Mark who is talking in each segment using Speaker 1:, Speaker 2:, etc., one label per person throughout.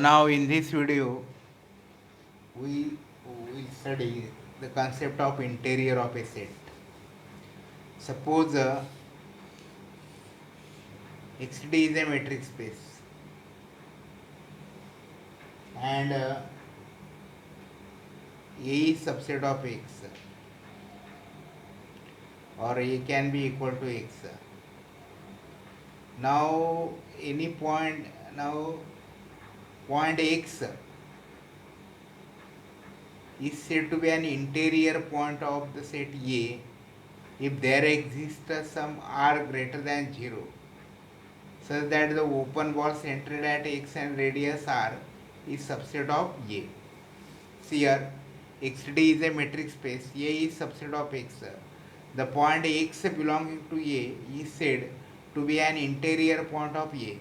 Speaker 1: Now in this video we will study the concept of interior of a set. Suppose XD is a metric space and A is subset of X, or A can be equal to X. Now any point, now point X is said to be an interior point of the set A if there exists some r greater than 0, such that the open ball centered at x and radius r is subset of A. See here, XD is a metric space, A is subset of X. The point X belonging to A is said to be an interior point of A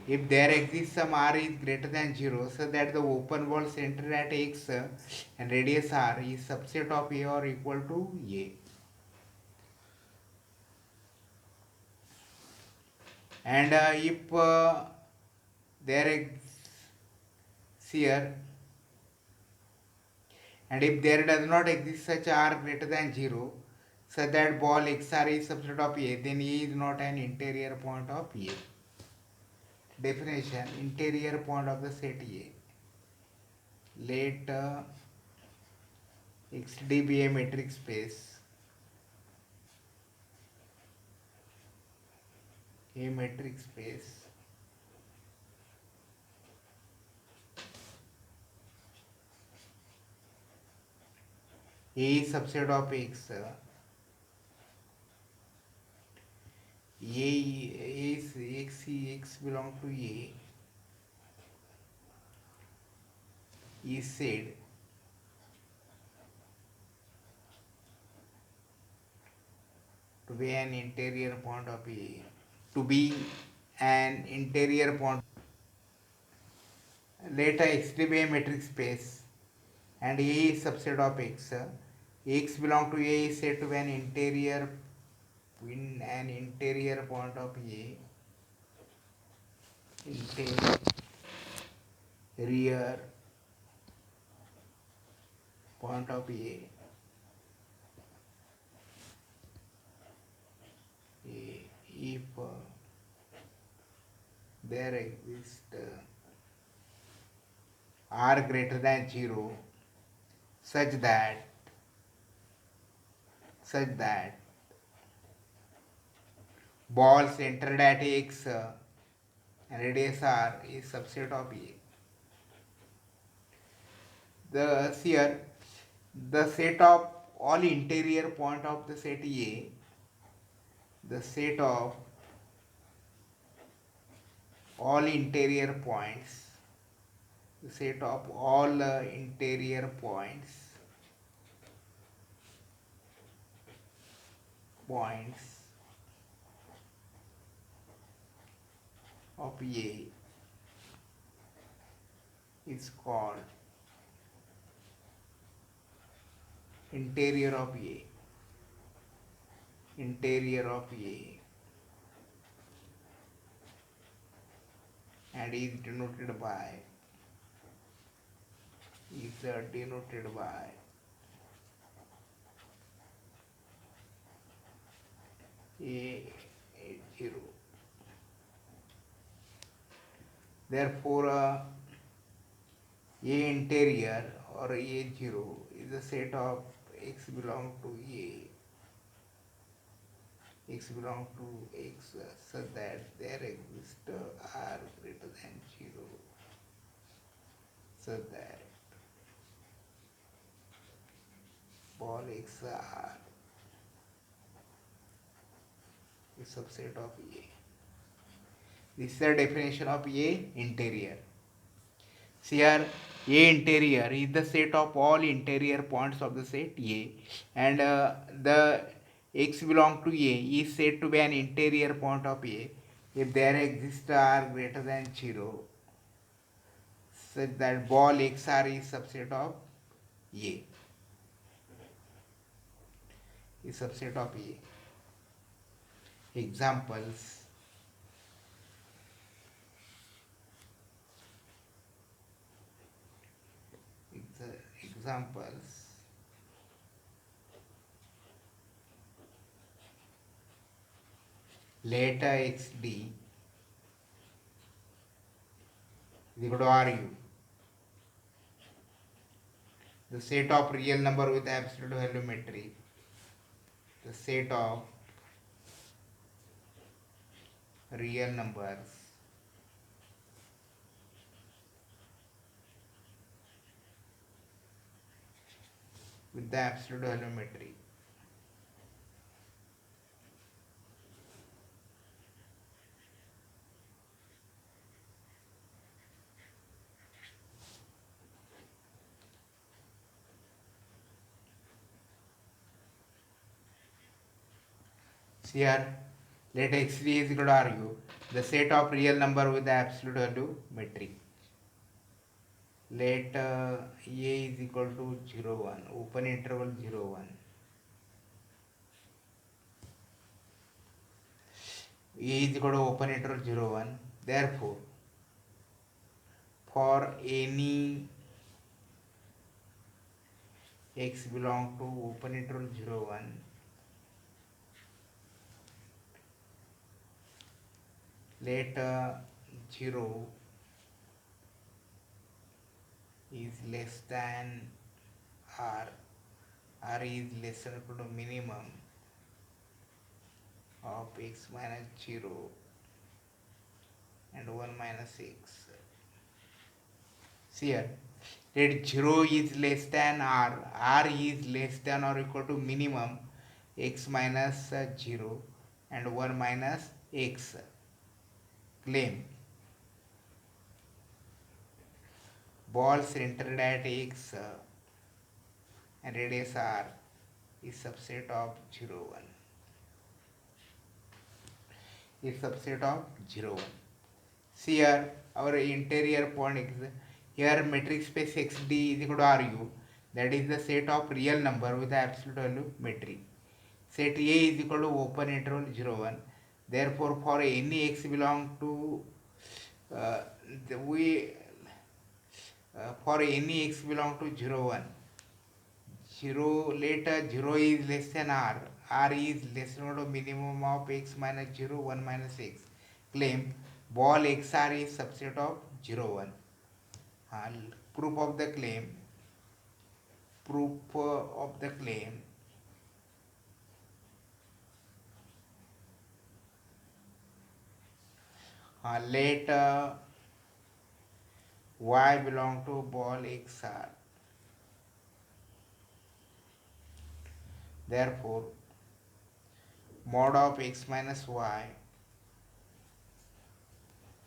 Speaker 1: if there exists some r is greater than 0, so that the open ball centered at X and radius r is subset of A or equal to A. And if there exists here, and if there does not exist such r greater than 0, such that ball xr is subset of A, then A is not an interior point of A. Definition: interior point of the set A. Let XD be a metric space. A metric space A is subset of X. A is X belong to A is said to be an interior point of A. To be an interior point, let XD be a metric space and A is subset of X. X belong to A is said to be an interior point of A. Interior point of A. If there exists r greater than 0, such that ball centered at X and radius r is subset of A. The set of all interior point of the set A, the set of all interior points, the set of all interior points of A is called interior of A. Interior of A, and is denoted by A0. Therefore, A interior or A0 is a set of X belong to A, X belong to X, such that there exists R greater than 0, so that ball XR is subset of A. This is the definition of A interior. See here, A interior is the set of all interior points of the set A, and the X belong to A is said to be an interior point of A if there exists R greater than 0, such that ball XR is subset of A. Is subset of A. Examples: examples. Let xd is equal to Ru, the set of real number with absolute volumetry, the set of real numbers with the absolute volumetry. Here, let xd is equal to Ru, the set of real number with the absolute volumetry. Let a is equal to 0, 1, open interval 0, 1. A is equal to open interval 0, 1. Therefore, for any x belong to open interval 0, 1, let 0 is less than r, r is less than or equal to minimum of x minus 0 and 1 minus x. See here, let 0 is less than r is less than or equal to minimum x minus 0 and 1 minus x. Claim ball centered at x and radius r is subset of 0, 1. Is subset of 0, 1. See here, our interior point is here metric space xd is equal to Ru, that is the set of real number with the absolute value metric. Set A is equal to open interval 0, 1. Therefore, for any x belong to for any x belong to 0, 1, 0 later 0 is less than r is less than or minimum of x minus 0, 1 minus x. Claim ball xr is subset of 0, 1. Proof of the claim. Proof of the claim. Let y belong to ball xr. Therefore, mod of x minus y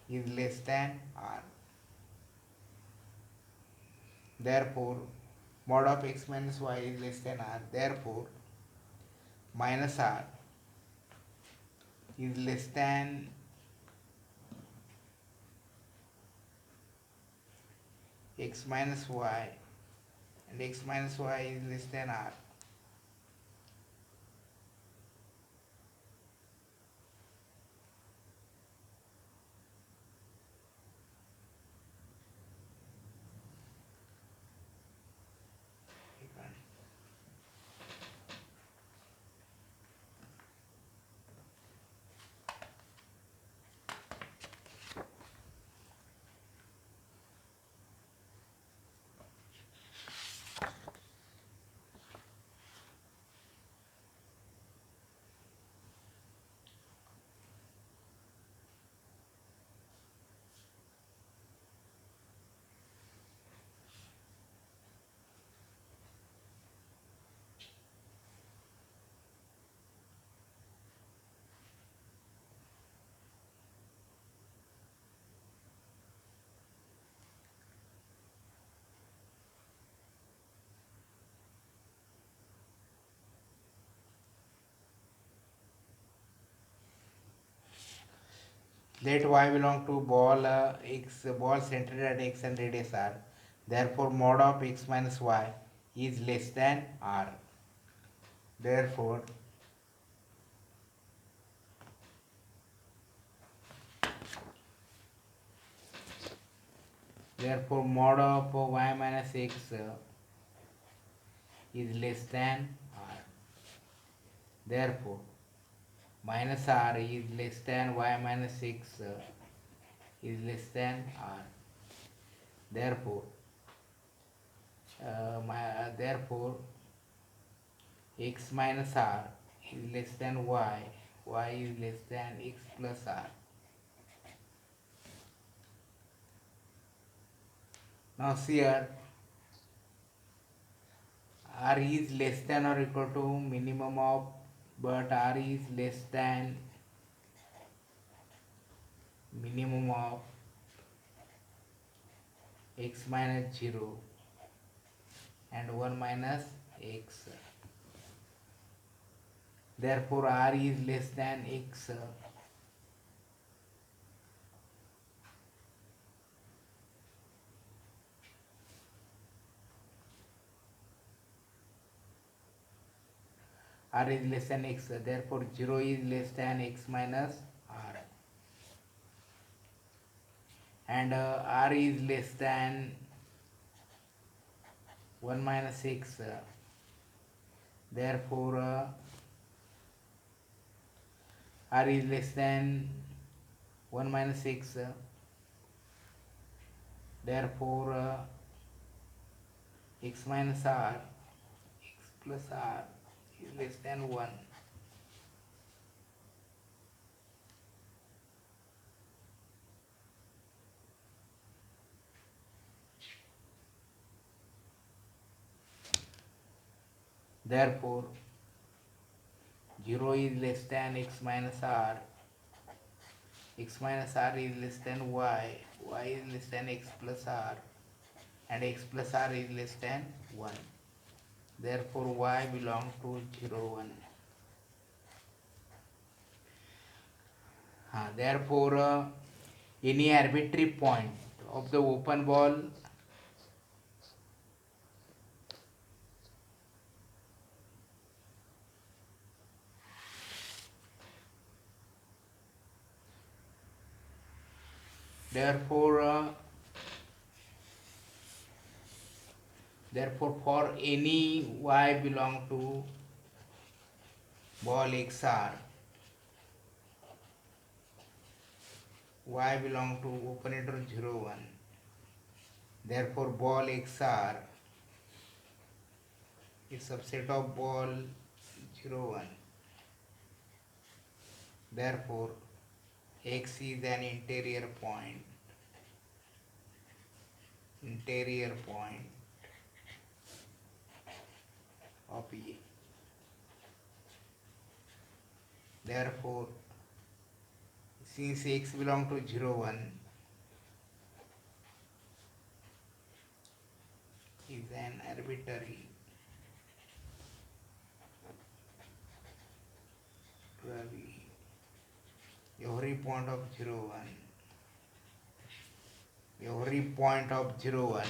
Speaker 1: is less than r. Therefore, mod of x minus y is less than r. Therefore, minus r is less than x minus y and x minus y is less than r. Let y belong to ball ball centered at x and radius r. Therefore, mod of x minus y is less than r. Therefore, mod of y minus x is less than r. Therefore, minus r is less than y minus x is less than r. Therefore, therefore x minus r is less than y is less than x plus r. Now see here, r is less than or equal to minimum of, but r is less than minimum of x minus 0 and 1 minus x. Therefore r is less than x. R is less than x, therefore 0 is less than x minus r, and r is less than 1 minus x, therefore r is less than 1 minus x, therefore x minus r, x plus r is less than 1. Therefore 0 is less than x minus r, x minus r is less than y is less than x plus r, and x plus r is less than 1. Therefore y belongs to 0, 1. Therefore any arbitrary point of the open ball therefore for any y belong to ball xr, y belong to open interval 0, 1. Therefore ball xr is subset of ball 0, 1. Therefore x is an interior point of A. Therefore since x belong to 0, 1 is an arbitrary every point of 0, 1, every point of 0, 1,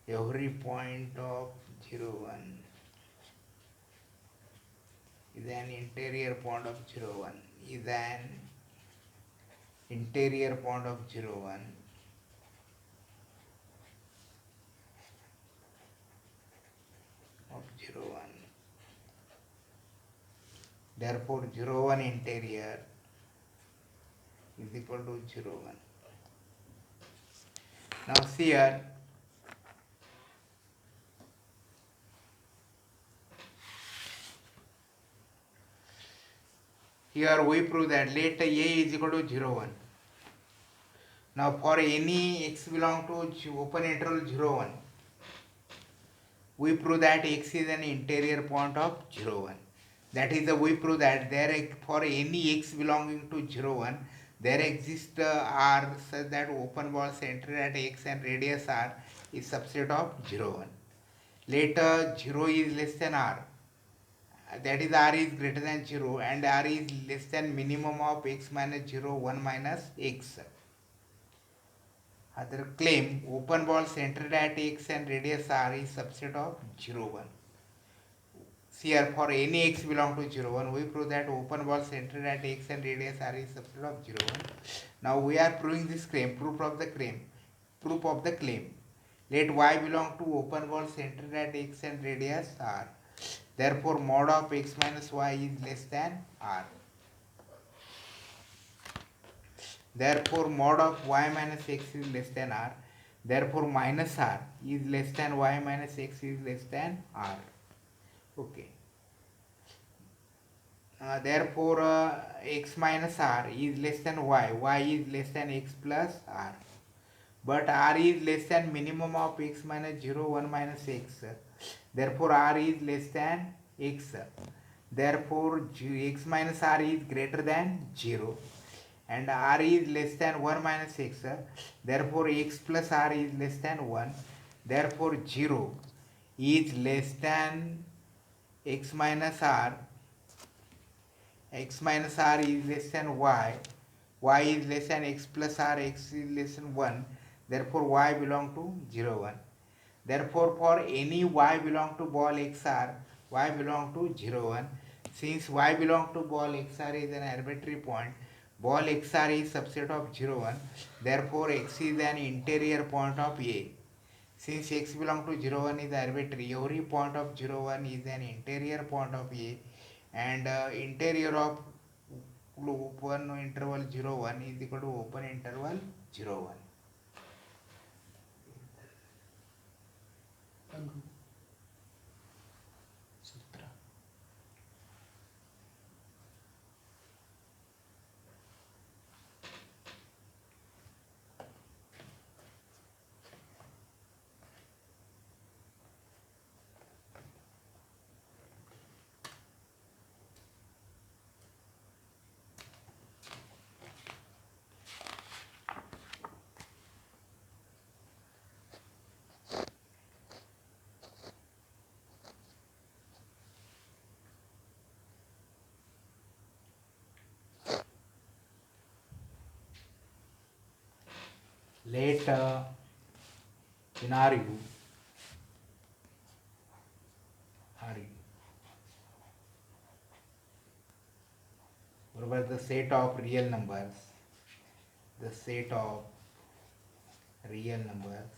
Speaker 1: every point of 0, 1 is an interior point of 0, 1, is an interior point of 0, 1 of 0, 1. Therefore 0, 1 interior is equal to 0, 1. Now see here, we prove that let A is equal to 0, 1. Now for any x belong to open interval 0, 1, we prove that x is an interior point of 0, 1. That is we prove that there for any x belonging to 0, 1, there exists r such that open ball centered at x and radius r is subset of 0, 1. Let 0 is less than r, that is r is greater than 0, and r is less than minimum of x minus 0, 1 minus x. Other claim open ball centered at x and radius r is subset of 0, 1. Here for any x belong to 0, 1, we prove that open ball centered at x and radius r is subset of 0, 1. Now we are proving this claim, proof of the claim. Let y belong to open ball centered at x and radius r. Therefore, mod of x minus y is less than r. Therefore, mod of y minus x is less than r. Therefore, minus r is less than y minus x is less than r. Okay. Therefore, x minus r is less than y is less than x plus r. But r is less than minimum of x minus 0, 1 minus x. Therefore, r is less than x. Therefore, x minus r is greater than 0. And r is less than 1 minus x. Therefore, x plus r is less than 1. Therefore, 0 is less than x minus r. X minus r is less than y is less than x plus r, x is less than 1. Therefore, y belong to 0, 1. Therefore, for any y belong to ball xr, y belong to 0, 1. Since y belong to ball xr is an arbitrary point, ball xr is subset of 0, 1. Therefore, x is an interior point of A. Since x belong to 0, 1 is arbitrary, every point of 0, 1 is an interior point of A, and interior of open interval 0, 1 is equal to open interval 0, 1. Sutra. Let in RU whatever the set of real numbers, the set of real numbers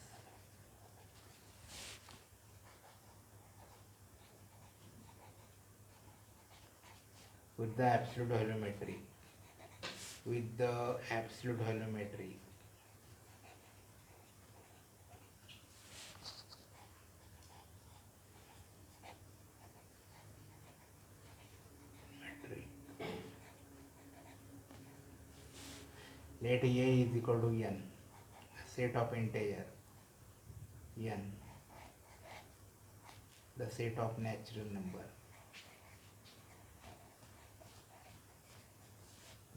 Speaker 1: with the absolute volumetry, with the absolute volumetry let A is equal to n, set of integer n, the set of natural number,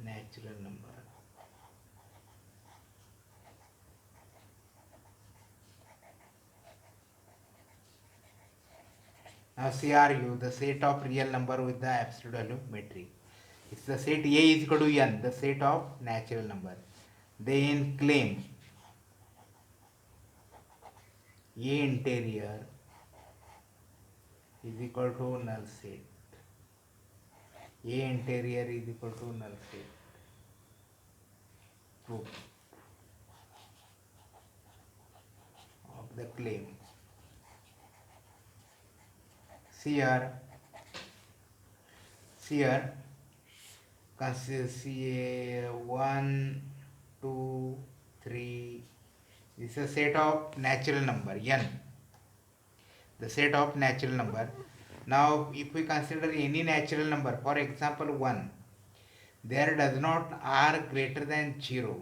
Speaker 1: natural number. Now CRU, the set of real number with the absolute value metric. It's the set A is equal to n, the set of natural number. Then claim A interior is equal to null set. A interior is equal to null set. Proof of the claim. See here, consider 1, 2, 3. This is a set of natural number n, the set of natural number. Now, if we consider any natural number, for example 1, there does not r greater than 0,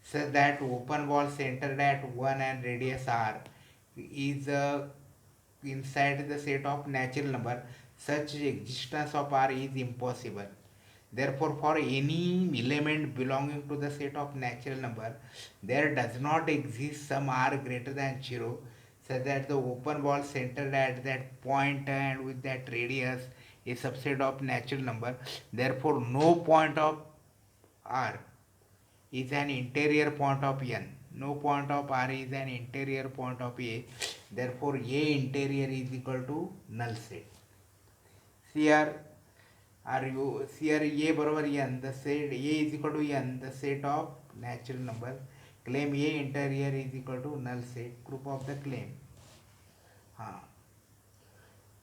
Speaker 1: such that open ball centered at 1 and radius r is inside the set of natural number, such existence of r is impossible. Therefore, for any element belonging to the set of natural number, there does not exist some r greater than 0, such that the open ball centered at that point and with that radius is subset of natural number. Therefore, no point of r is an interior point of n. No point of r is an interior point of A. Therefore, A interior is equal to null set. Here, here A बरोबर n, the set A is equal to n, the set of natural number. claim A interior is equal to null set, group of the claim.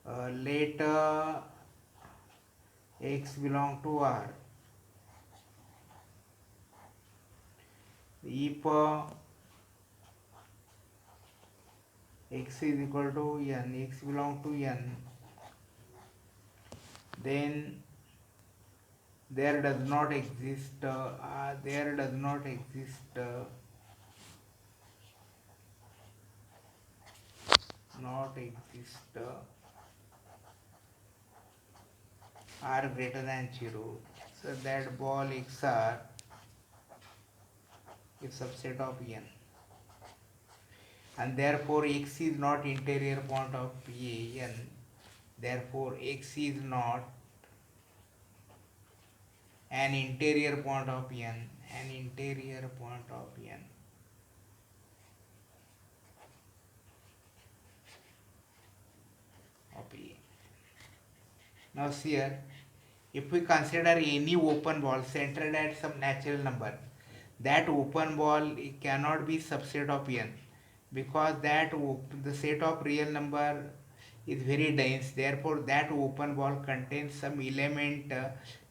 Speaker 1: Let X belong to R. If X is equal to N, X belong to N, then there does not exist R greater than 0, so that ball XR is subset of N, and therefore X is not interior point of N. Therefore X is not an interior point of N, of A. Now see here, if we consider any open ball centered at some natural number, that open ball cannot be subset of N, because the set of real number is very dense. Therefore that open ball contains some element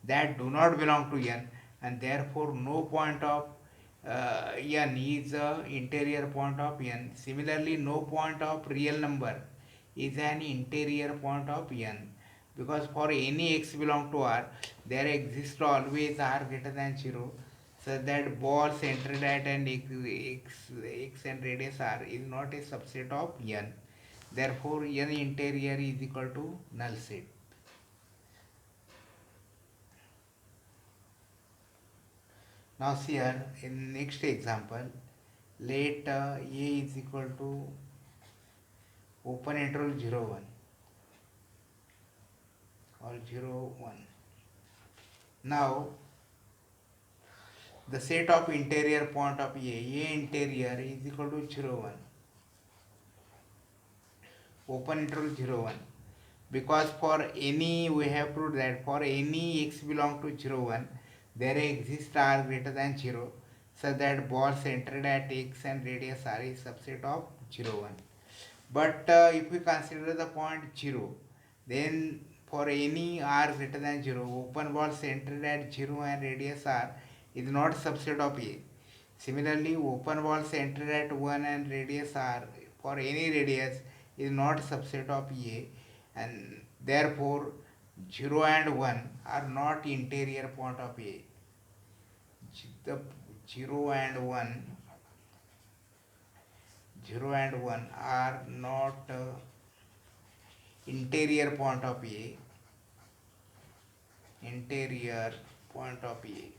Speaker 1: that do not belong to N, and therefore no point of N is a interior point of N. Similarly, no point of real number is an interior point of N, because for any X belong to R, there exists always R greater than 0, so that ball centered at an X and radius R is not a subset of N. Therefore N interior is equal to null set. Now see here, in next example, let A is equal to open interval 0 1 or 0 1. Now the set of interior point of A interior is equal to 0 1, open interval 0 1, because for any, we have proved that for any X belong to 0 1, there exists R greater than 0, so that ball centered at X and radius R is subset of 0 1. But if we consider the point 0, then for any R greater than 0, open ball centered at 0 and radius R is not subset of A. Similarly, open ball centered at 1 and radius R for any radius is not subset of A, and therefore 0 and 1 are not interior point of A. The 0 and 1 are not interior point of A,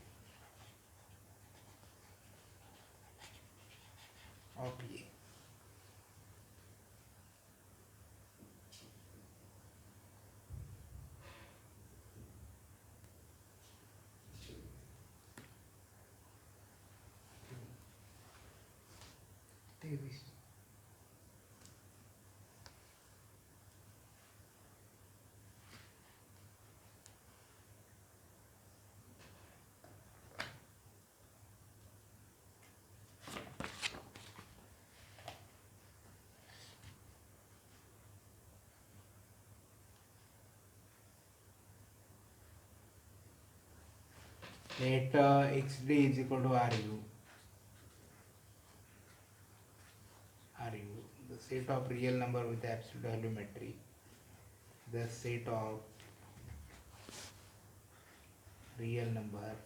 Speaker 1: of A. Let xd is equal to ru, the set of real number with absolute volumetry, the set of real numbers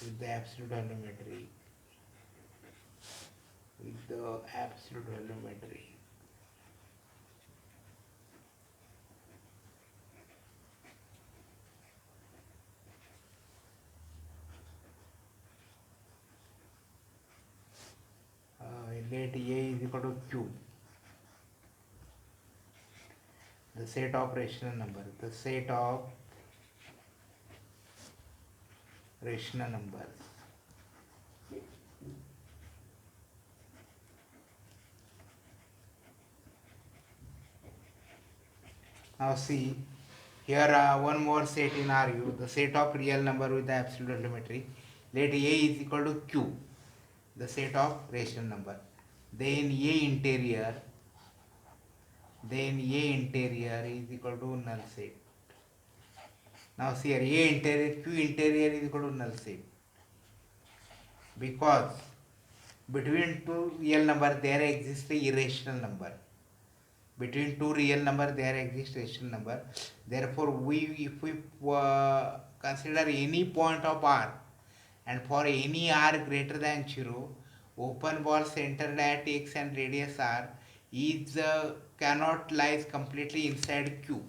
Speaker 1: with the absolute volumetry, let A is equal to Q, the set of rational numbers, Now see, Here one more set in RU, the set of real number with the absolute geometry. Let A is equal to Q, the set of rational number. Then A interior is equal to null set. Now see here, A interior, Q interior is equal to null set, because between two real number there exists a irrational number. Between two real number there exists rational number. Therefore, if we consider any point of R, and for any R greater than 0, open ball centered at X and radius R is cannot lies completely inside Q,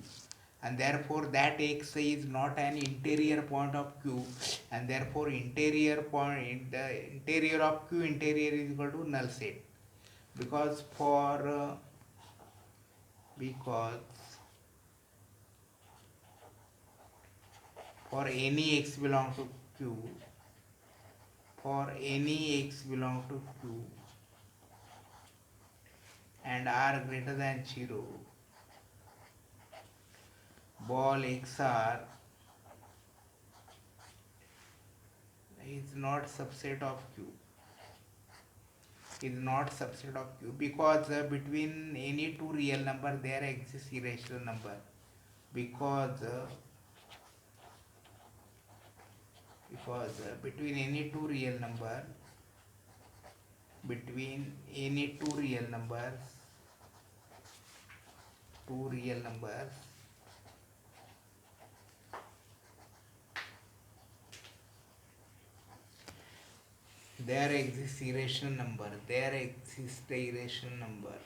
Speaker 1: and therefore that X is not an interior point of Q, and therefore interior point, the interior of Q interior is equal to null set, because because for any X belong to Q, for any X belong to Q and R greater than 0, ball XR is not subset of Q, is not subset of Q, because between any two real number there exists irrational number, because between any two real number, between any two real numbers, there exists irrational number, there exists the irrational number.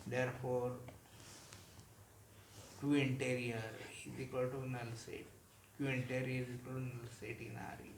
Speaker 1: Therefore, Q interior is equal to null set. Q interior is equal to null set in RE.